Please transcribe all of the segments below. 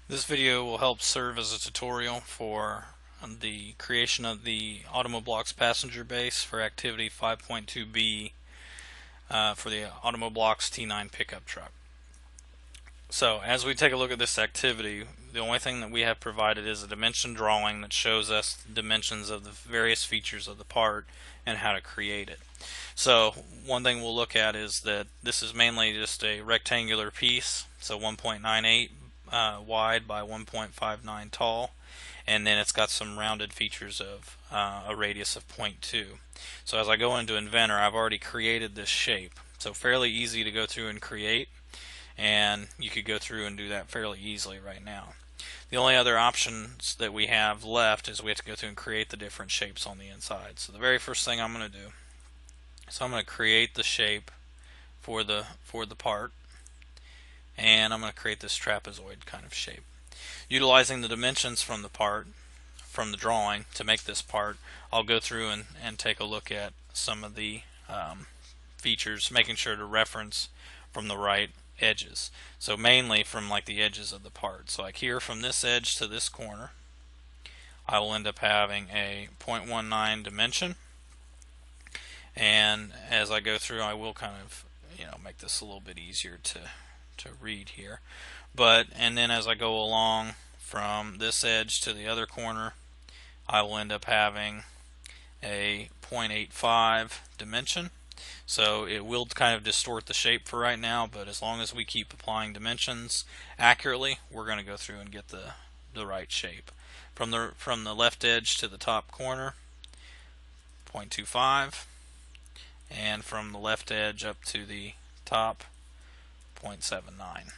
This video will help serve as a tutorial for the creation of the Automoblox passenger base for activity 5.2b for the Automoblox T9 pickup truck. So as we take a look at this activity, the only thing that we have provided is a dimension drawing that shows us the dimensions of the various features of the part and how to create it. So one thing we'll look at is that this is mainly just a rectangular piece, so 1.98 wide by 1.59 tall, and then it's got some rounded features of a radius of 0.2. So as I go into Inventor, I've already created this shape, so fairly easy to go through and create, and you could go through and do that fairly easily right now. The only other options that we have left is we have to go through and create the different shapes on the inside. So the very first thing I'm going to do is I'm going to create the shape for the part, and I'm going to create this trapezoid kind of shape. Utilizing the dimensions from the part, from the drawing to make this part, I'll go through and take a look at some of the features, making sure to reference from the right edges. So mainly from like the edges of the part. So like here from this edge to this corner, I will end up having a 0.19 dimension. And as I go through, I will kind of make this a little bit easier to read here. And then as I go along from this edge to the other corner, I will end up having a 0.85 dimension. So it will kind of distort the shape for right now, but as long as we keep applying dimensions accurately, we're going to go through and get the right shape. From the left edge to the top corner, 0.25, and from the left edge up to the top, 0.79.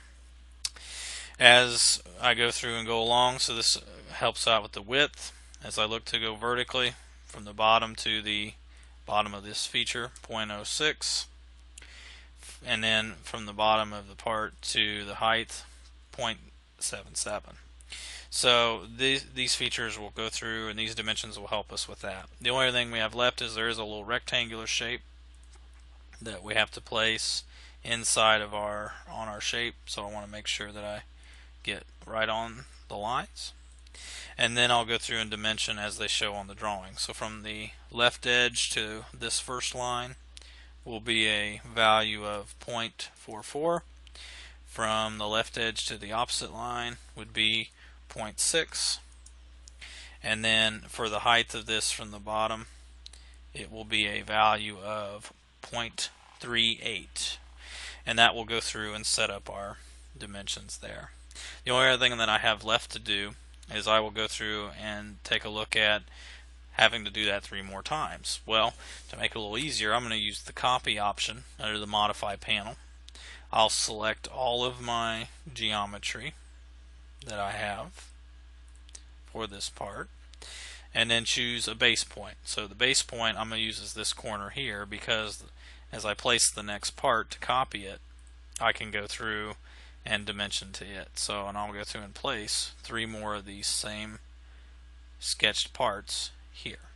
As I go through and go along, so this helps out with the width. As I look to go vertically from the bottom to the bottom of this feature, 0.06, and then from the bottom of the part to the height, 0.77. So these features will go through, and these dimensions will help us with that. The only thing we have left is there is a little rectangular shape that we have to place inside of our shape, so I want to make sure that I get right on the lines, and then I'll go through and dimension as they show on the drawing. So from the left edge to this first line will be a value of 0.44. From the left edge to the opposite line would be 0.6, and then for the height of this from the bottom, it will be a value of 0.38, and that will go through and set up our dimensions there. The only other thing that I have left to do is I will go through and take a look at having to do that 3 more times. Well, to make it a little easier, I'm going to use the copy option under the modify panel. I'll select all of my geometry that I have for this part, and then choose a base point. So the base point I'm going to use is this corner here, because as I place the next part to copy it, I can go through and dimension to it. So, and I'll go through and place 3 more of these same sketched parts here.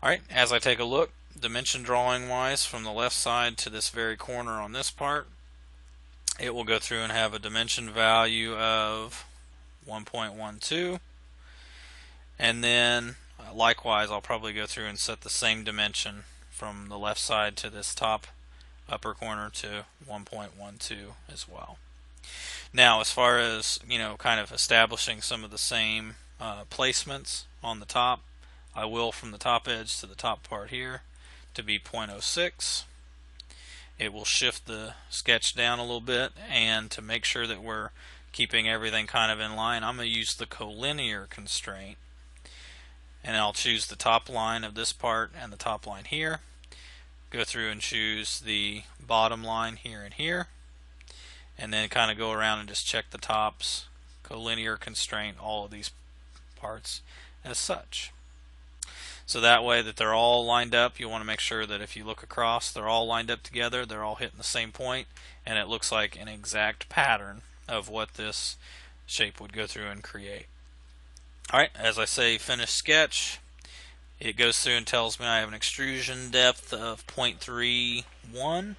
Alright, as I take a look, dimension drawing wise, from the left side to this very corner on this part, it will go through and have a dimension value of 1.12, and then likewise I'll probably go through and set the same dimension from the left side to this top upper corner to 1.12 as well. Now, as far as kind of establishing some of the same placements on the top, I will from the top edge to the top part here to be 0.06. It will shift the sketch down a little bit, and to make sure that we're keeping everything kind of in line, I'm going to use the collinear constraint, and I'll choose the top line of this part and the top line here, go through and choose the bottom line here and here, and then kind of go around and just check the tops, collinear constraint all of these parts as such. So that way that they're all lined up. You want to make sure that if you look across, they're all lined up together, they're all hitting the same point, and it looks like an exact pattern of what this shape would go through and create. Alright, as I say finish sketch, it goes through and tells me I have an extrusion depth of 0.31.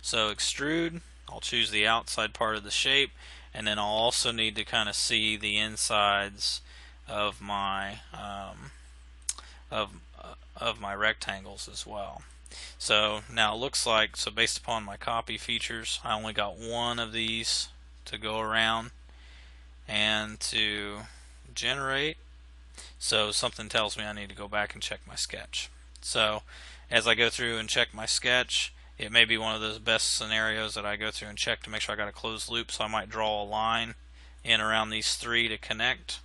So extrude, I'll choose the outside part of the shape, and then I'll also need to kind of see the insides of my of of my rectangles as well. So now it looks like, so based upon my copy features, I only got one of these to go around and to generate. So something tells me I need to go back and check my sketch. So as I go through and check my sketch, it may be one of those best scenarios that I go through and check to make sure I got a closed loop. So I might draw a line in around these three to connect,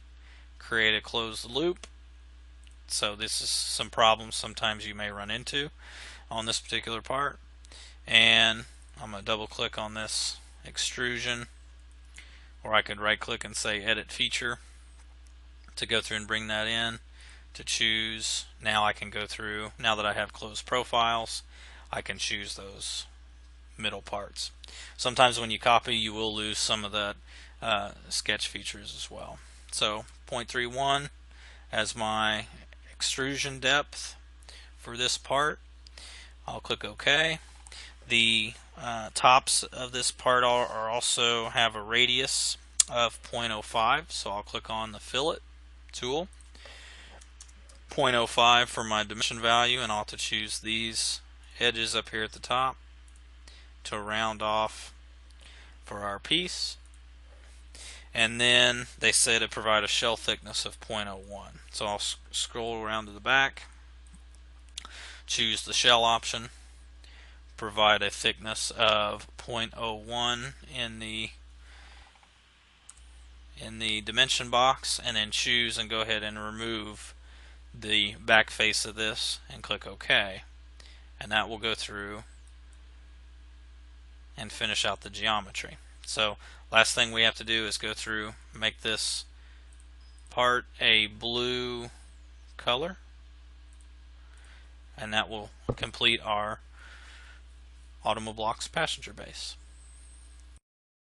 create a closed loop. So this is some problems sometimes you may run into on this particular part. And I'm going to double click on this extrusion, or I could right click and say edit feature to go through and bring that in, to choose. Now I can go through, now that I have closed profiles, I can choose those middle parts. Sometimes when you copy, you will lose some of that sketch features as well. So 0.31 as my extrusion depth for this part. I'll click OK. The tops of this part are also have a radius of 0.05, so I'll click on the fillet tool. 0.05 for my dimension value, and I'll have to choose these edges up here at the top to round off for our piece. And then they say to provide a shell thickness of 0.01. So I'll scroll around to the back, choose the shell option, provide a thickness of 0.01 in the dimension box, and then choose and go ahead and remove the back face of this and click OK. And that will go through and finish out the geometry. So last thing we have to do is go through, make this part a blue color, and that will complete our Automoblox passenger base.